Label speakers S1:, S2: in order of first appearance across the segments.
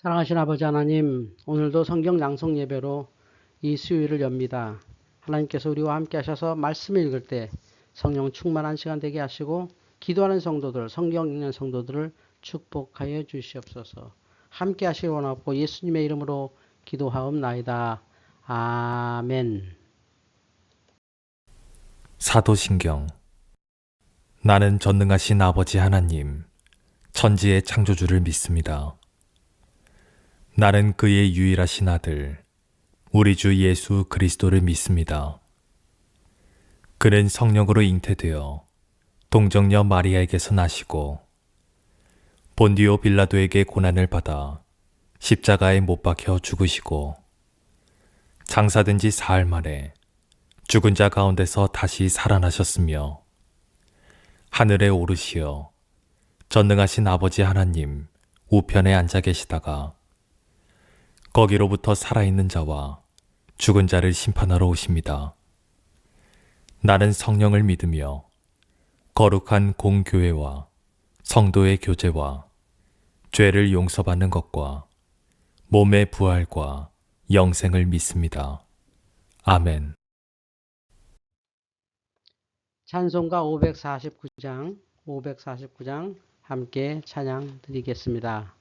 S1: 사랑하신 아버지 하나님, 오늘도 성경 낭송 예배로 이 수요일을 엽니다. 하나님께서 우리와 함께 하셔서 말씀을 읽을 때 성령 충만한 시간 되게 하시고 기도하는 성도들, 성경 읽는 성도들을 축복하여 주시옵소서. 함께 하시기 원하고 예수님의 이름으로 기도하옵나이다. 아멘.
S2: 사도신경. 나는 전능하신 아버지 하나님, 천지의 창조주를 믿습니다. 나는 그의 유일하신 아들, 우리 주 예수 그리스도를 믿습니다. 그는 성령으로 잉태되어 동정녀 마리아에게서 나시고 본디오 빌라도에게 고난을 받아 십자가에 못 박혀 죽으시고 장사된 지 사흘 만에 죽은 자 가운데서 다시 살아나셨으며 하늘에 오르시어 전능하신 아버지 하나님 우편에 앉아 계시다가 거기로부터 살아있는 자와 죽은 자를 심판하러 오십니다. 나는 성령을 믿으며 거룩한 공교회와 성도의 교제와 죄를 용서받는 것과 몸의 부활과 영생을 믿습니다. 아멘.
S1: 찬송가 549장 함께 찬양 드리겠습니다.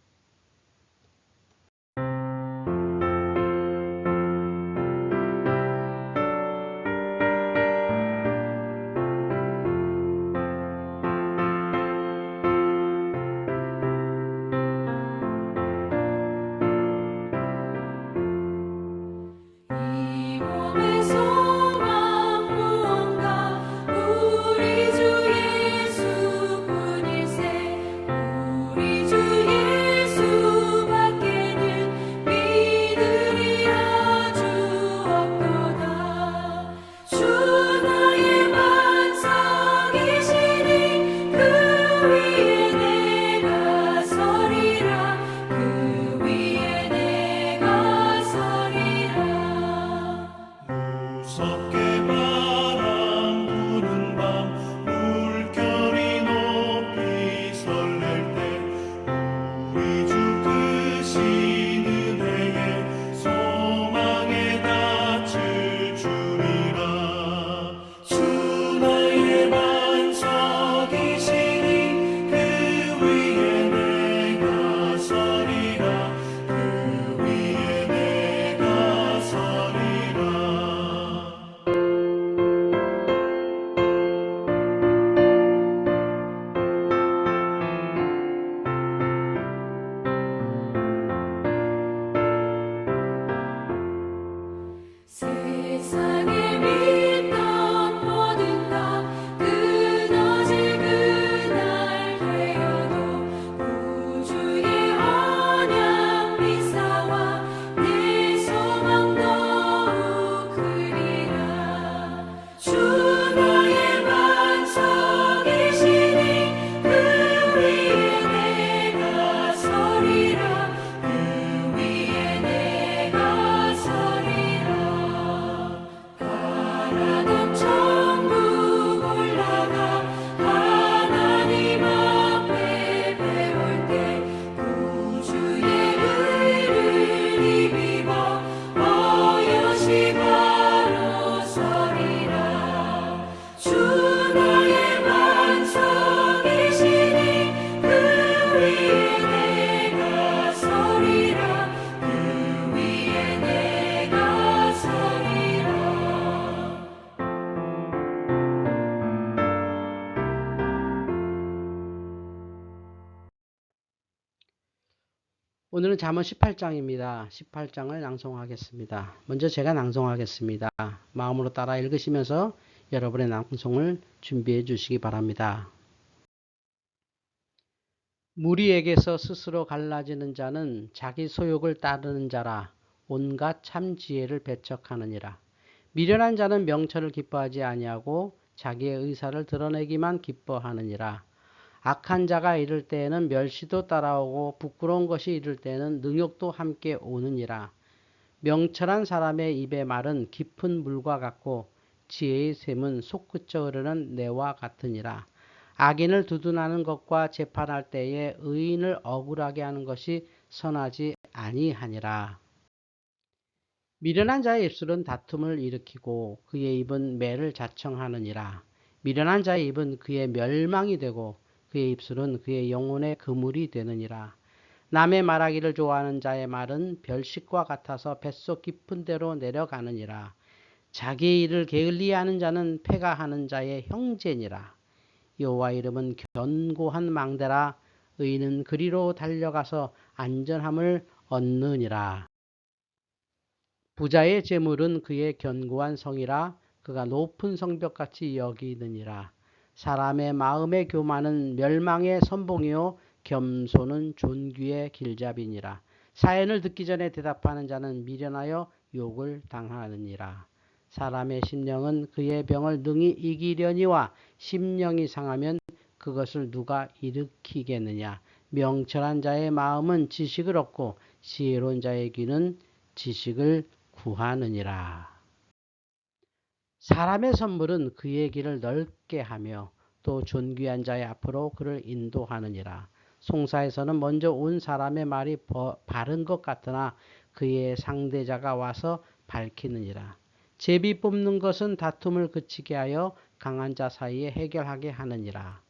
S1: 오늘은 잠언 18장입니다. 18장을 낭송하겠습니다. 먼저 제가 낭송하겠습니다. 마음으로 따라 읽으시면서 여러분의 낭송을 준비해 주시기 바랍니다. 무리에게서 스스로 갈라지는 자는 자기 소욕을 따르는 자라 온갖 참 지혜를 배척하느니라. 미련한 자는 명철을 기뻐하지 아니하고 자기의 의사를 드러내기만 기뻐하느니라. 악한 자가 이를 때에는 멸시도 따라오고 부끄러운 것이 이를 때에는 능욕도 함께 오느니라. 명철한 사람의 입의 말은 깊은 물과 같고 지혜의 샘은 솟구쳐 흐르는 내와 같으니라. 악인을 두둔하는 것과 재판할 때에 의인을 억울하게 하는 것이 선하지 아니하니라. 미련한 자의 입술은 다툼을 일으키고 그의 입은 매를 자청하느니라. 미련한 자의 입은 그의 멸망이 되고 그의 입술은 그의 영혼의 그물이 되느니라. 남의 말하기를 좋아하는 자의 말은 별식과 같아서 뱃속 깊은 데로 내려가느니라. 자기의 일을 게을리하는 자는 패가하는 자의 형제니라. 여호와 이름은 견고한 망대라. 의인은 그리로 달려가서 안전함을 얻느니라. 부자의 재물은 그의 견고한 성이라. 그가 높은 성벽같이 여기느니라. 사람의 마음의 교만은 멸망의 선봉이요 겸손은 존귀의 길잡이니라. 사연을 듣기 전에 대답하는 자는 미련하여 욕을 당하느니라. 사람의 심령은 그의 병을 능히 이기려니와 심령이 상하면 그것을 누가 일으키겠느냐. 명철한 자의 마음은 지식을 얻고 지혜로운 자의 귀는 지식을 구하느니라. 사람의 선물은 그의 길을 넓게 하며 또 존귀한 자의 앞으로 그를 인도하느니라. 송사에서는 먼저 온 사람의 말이 바른 것 같으나 그의 상대자가 와서 밝히느니라. 제비 뽑는 것은 다툼을 그치게 하여 강한 자 사이에 해결하게 하느니라.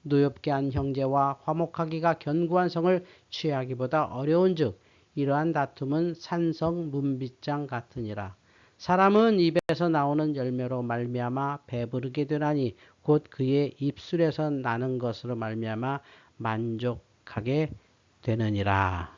S1: 노엽게 한 형제와 화목하기가 견고한 성을 취하기보다 어려운즉 이러한 다툼은 산성 문빗장 같으니라. 사람은 입에서 나오는 열매로 말미암아 배부르게 되나니 곧 그의 입술에서 나는 것으로 말미암아 만족하게 되느니라.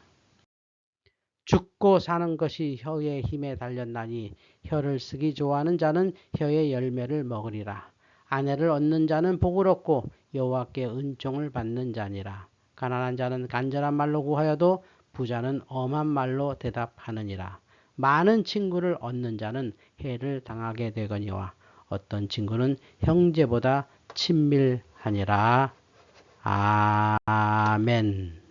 S1: 죽고 사는 것이 혀의 힘에 달렸나니 혀를 쓰기 좋아하는 자는 혀의 열매를 먹으리라. 아내를 얻는 자는 복을 얻고 여호와께 은총을 받는 자니라. 가난한 자는 간절한 말로 구하여도 부자는 엄한 말로 대답하느니라. 많은 친구를 얻는 자는 해를 당하게 되거니와 어떤 친구는 형제보다 친밀하니라. 아멘.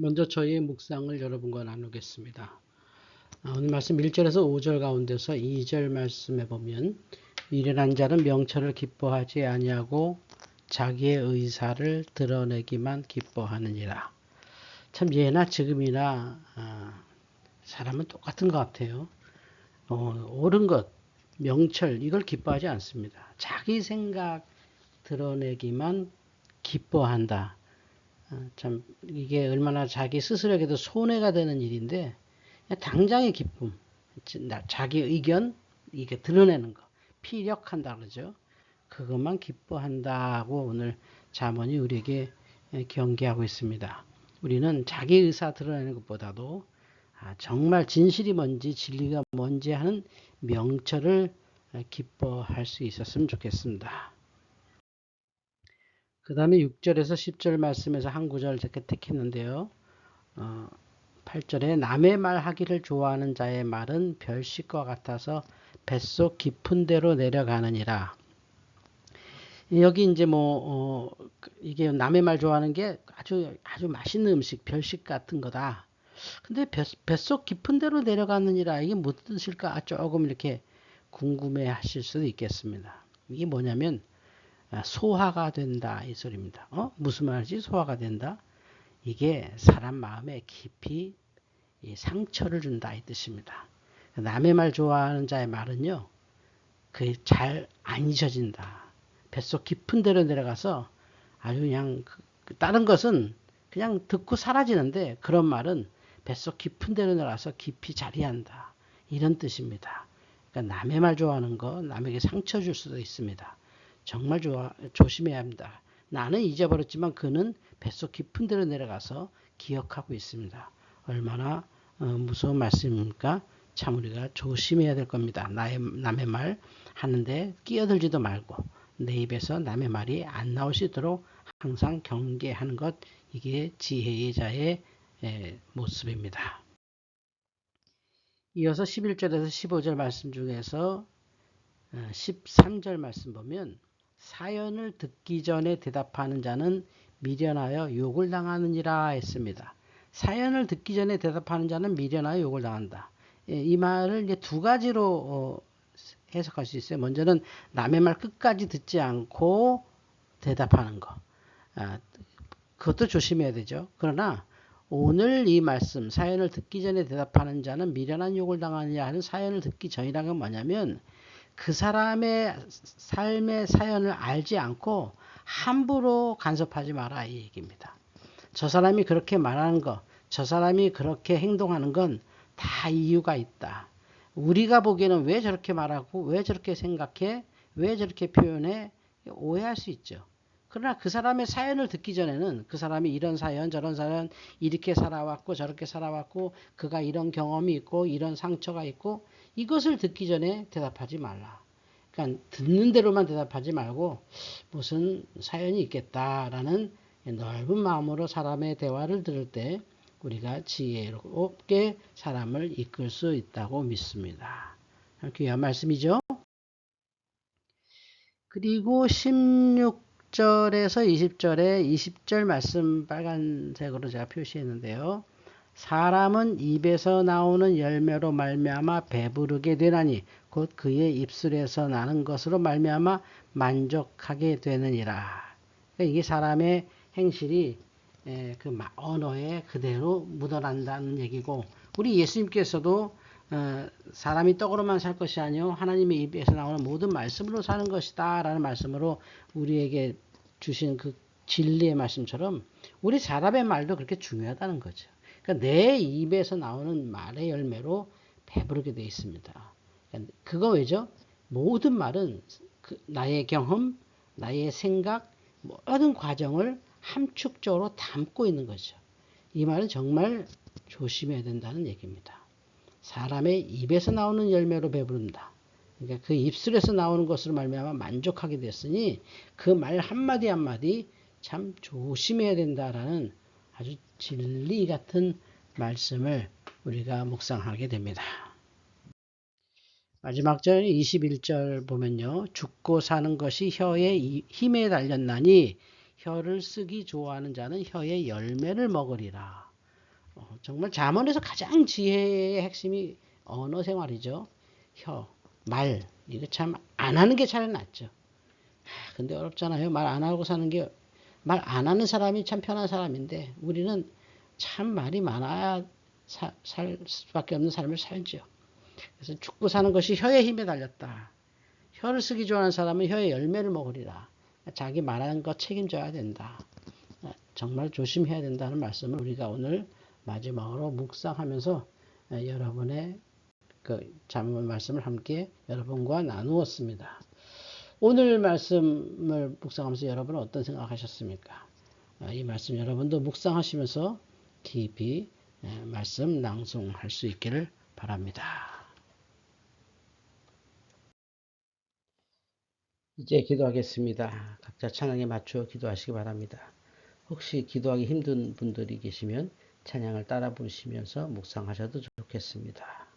S1: 먼저 저희의 묵상을 여러분과 나누겠습니다. 오늘 말씀 1절에서 5절 가운데서 2절 말씀에 보면 미련한 자는 명철을 기뻐하지 아니하고 자기의 의사를 드러내기만 기뻐하느니라. 참 예나 지금이나 사람은 똑같은 것 같아요. 옳은 것, 명철 이걸 기뻐하지 않습니다. 자기 생각 드러내기만 기뻐한다. 참 이게 얼마나 자기 스스로에게도 손해가 되는 일인데 당장의 기쁨, 자기 의견 이게 드러내는 거, 피력한다 그러죠. 그것만 기뻐한다고 오늘 잠언이 우리에게 경계하고 있습니다. 우리는 자기 의사 드러내는 것보다도 정말 진실이 뭔지 진리가 뭔지 하는 명철을 기뻐할 수 있었으면 좋겠습니다. 그 다음에 6절에서 10절 말씀에서 한 구절 이렇게 택했는데요. 8절에 남의 말 하기를 좋아하는 자의 말은 별식과 같아서 뱃속 깊은 데로 내려가느니라. 여기 이제 이게 남의 말 좋아하는 게 아주 맛있는 음식, 별식 같은 거다. 근데 뱃속 깊은 데로 내려가느니라. 이게 무슨 뜻일까? 조금 이렇게 궁금해 하실 수도 있겠습니다. 이게 뭐냐면 소화가 된다 이 소리입니다. 무슨 말이지? 소화가 된다. 이게 사람 마음에 깊이 상처를 준다 이 뜻입니다. 남의 말 좋아하는 자의 말은요, 그게 잘 안 잊혀진다. 뱃속 깊은 데로 내려가서 아주 그냥 다른 것은 그냥 듣고 사라지는데 그런 말은 뱃속 깊은 데로 내려가서 깊이 자리한다. 이런 뜻입니다. 그러니까 남의 말 좋아하는 거 남에게 상처 줄 수도 있습니다. 정말 조심해야 합니다. 나는 잊어버렸지만 그는 뱃속 깊은 데로 내려가서 기억하고 있습니다. 얼마나 무서운 말씀입니까? 참 우리가 조심해야 될 겁니다. 남의 말 하는데 끼어들지도 말고 내 입에서 남의 말이 안 나올 수 있도록 항상 경계하는 것, 이게 지혜의 자의 모습입니다. 이어서 11절에서 15절 말씀 중에서 13절 말씀 보면 사연을 듣기 전에 대답하는 자는 미련하여 욕을 당하느니라 했습니다. 사연을 듣기 전에 대답하는 자는 미련하여 욕을 당한다. 이 말을 이제 두 가지로 해석할 수 있어요. 먼저는 남의 말 끝까지 듣지 않고 대답하는 거. 그것도 조심해야 되죠. 그러나 오늘 이 말씀 사연을 듣기 전에 대답하는 자는 미련한 욕을 당하느냐 하는 사연을 듣기 전이라는 건 뭐냐면 그 사람의 삶의 사연을 알지 않고 함부로 간섭하지 마라 이 얘기입니다. 저 사람이 그렇게 말하는 거, 저 사람이 그렇게 행동하는 건 다 이유가 있다. 우리가 보기에는 왜 저렇게 말하고 왜 저렇게 생각해, 왜 저렇게 표현해, 오해할 수 있죠. 그러나 그 사람의 사연을 듣기 전에는 그 사람이 이런 사연 저런 사연 이렇게 살아왔고 저렇게 살아왔고 그가 이런 경험이 있고 이런 상처가 있고 이것을 듣기 전에 대답하지 말라. 그러니까 듣는 대로만 대답하지 말고 무슨 사연이 있겠다라는 넓은 마음으로 사람의 대화를 들을 때 우리가 지혜롭게 사람을 이끌 수 있다고 믿습니다. 귀한 말씀이죠. 그리고 16절에서 20절에 20절 말씀 빨간색으로 제가 표시했는데요. 사람은 입에서 나오는 열매로 말미암아 배부르게 되나니 곧 그의 입술에서 나는 것으로 말미암아 만족하게 되느니라. 그러니까 이게 사람의 행실이 그 언어에 그대로 묻어난다는 얘기고, 우리 예수님께서도 사람이 떡으로만 살 것이 아니요 하나님의 입에서 나오는 모든 말씀으로 사는 것이다 라는 말씀으로 우리에게 주신 그 진리의 말씀처럼 우리 사람의 말도 그렇게 중요하다는 거죠. 그러니까 내 입에서 나오는 말의 열매로 배부르게 되어 있습니다. 그거 왜죠? 모든 말은 나의 경험, 나의 생각, 모든 과정을 함축적으로 담고 있는 거죠. 이 말은 정말 조심해야 된다는 얘기입니다. 사람의 입에서 나오는 열매로 배부른다. 그러니까 그 입술에서 나오는 것으로 말미암아 만족하게 됐으니 그 말 한마디 한마디 참 조심해야 된다라는 아주 진리 같은 말씀을 우리가 묵상하게 됩니다. 마지막 절 21절 보면요. 죽고 사는 것이 혀의 힘에 달렸나니 혀를 쓰기 좋아하는 자는 혀의 열매를 먹으리라. 정말 잠언에서 가장 지혜의 핵심이 언어 생활이죠. 혀, 말. 이거 참 안 하는 게 차라리 낫죠. 근데 어렵잖아요. 말 안 하고 사는 게, 말 안 하는 사람이 참 편한 사람인데 우리는 참 말이 많아야 살 수밖에 없는 삶을 살죠. 그래서 죽고 사는 것이 혀의 힘에 달렸다. 혀를 쓰기 좋아하는 사람은 혀의 열매를 먹으리라. 자기 말하는 거 책임져야 된다. 정말 조심해야 된다는 말씀을 우리가 오늘 마지막으로 묵상하면서 여러분의 그 잠언 말씀을 함께 여러분과 나누었습니다. 오늘 말씀을 묵상하면서 여러분은 어떤 생각하셨습니까? 이 말씀 여러분도 묵상하시면서 깊이 말씀 낭송할 수 있기를 바랍니다. 이제 기도하겠습니다. 각자 찬양에 맞추어 기도하시기 바랍니다. 혹시 기도하기 힘든 분들이 계시면 찬양을 따라 부르시면서 묵상하셔도 좋겠습니다.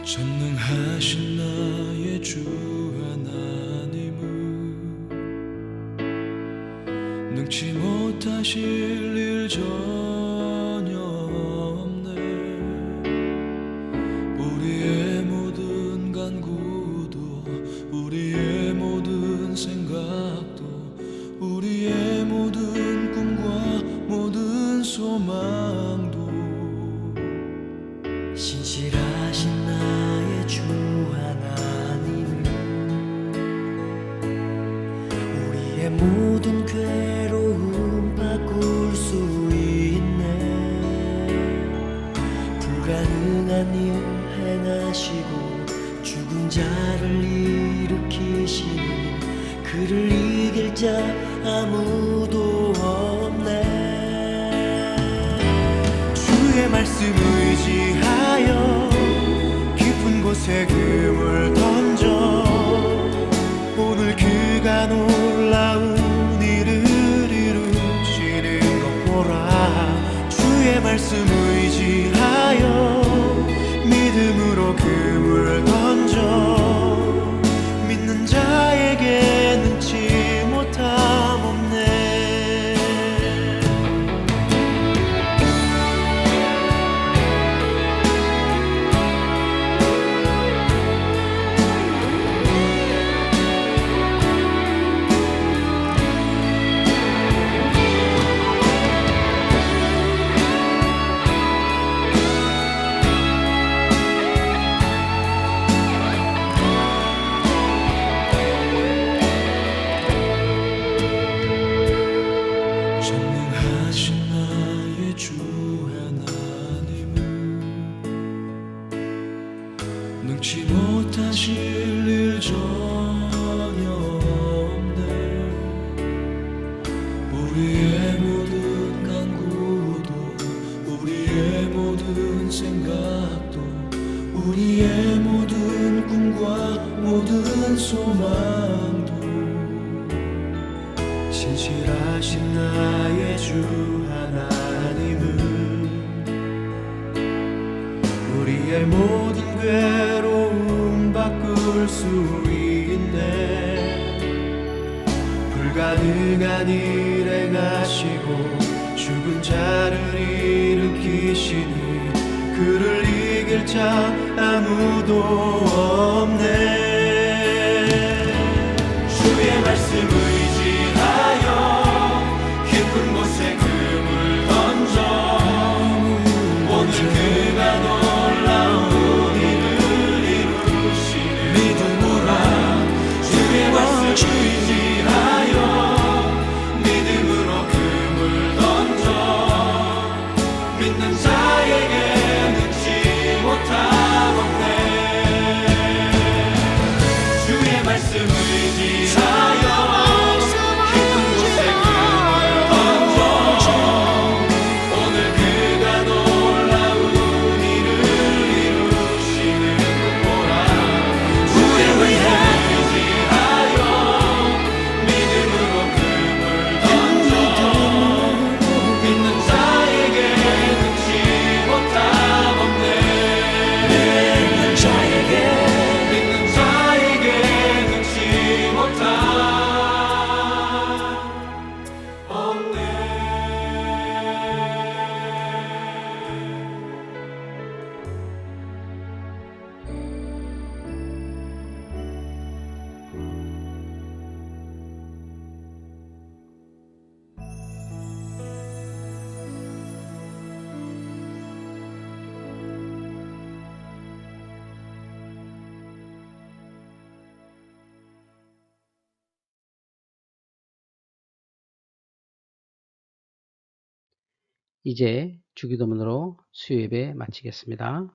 S3: 전능하신 나의 주 하나님은 능치 못하실 일 전혀 없네. 우리의 모든 간구도 우리의 모든 생각도 우리의 모든 꿈과 모든 소망도 신실하신 나의 주 하나님은 우리의 모든 괴로움 바꿀 수 있네. 불가능한 일 행하시고 죽은 자를 일으키시니 그를 이길 자 아무도 없네. 주의 말씀 의지하여 깊은 곳에 금을 던져 오늘 그가 놀라운 일을 이루시는 것 보라. 주의 말씀 의지하여 믿음으로 금을 던져 믿는 자에게 능치 못함 없네. 전능하신 나의 주 하나님은 능치 못하실 일 전혀 없네. 우리의 모든 간구도 우리의 모든 생각도 우리의 모든 꿈과 모든 소망도 신실하신 나의 주 하나님은 우리의 모든 괴로움 바꿀 수 있네. 불가능한 일 행하시고 죽은 자를 일으키시니 그를 이길 자 아무도 없네. 주의 말씀 의지하여 깊은 곳에 금을 던져 오늘 그가 놀라운 일을 이루시는 믿음으로 주의 말씀 의지하여 믿음으로 금을 던져 믿는 자에게 능치 못함 없네. 주의 말씀 의지하여
S1: 이제 주기도문으로 수요 예배 마치겠습니다.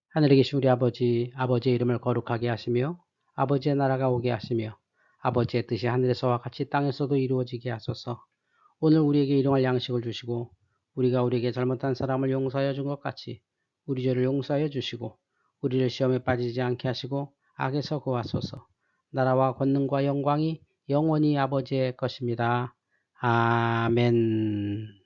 S1: 하늘에 계신 우리 아버지, 아버지의 이름을 거룩하게 하시며 아버지의 나라가 오게 하시며 아버지의 뜻이 하늘에서와 같이 땅에서도 이루어지게 하소서. 오늘 우리에게 일용할 양식을 주시고 우리가 우리에게 잘못한 사람을 용서하여 준 것 같이 우리 죄를 용서하여 주시고 우리를 시험에 빠지지 않게 하시고 악에서 구하소서. 나라와 권능과 영광이 영원히 아버지의 것입니다. 아멘.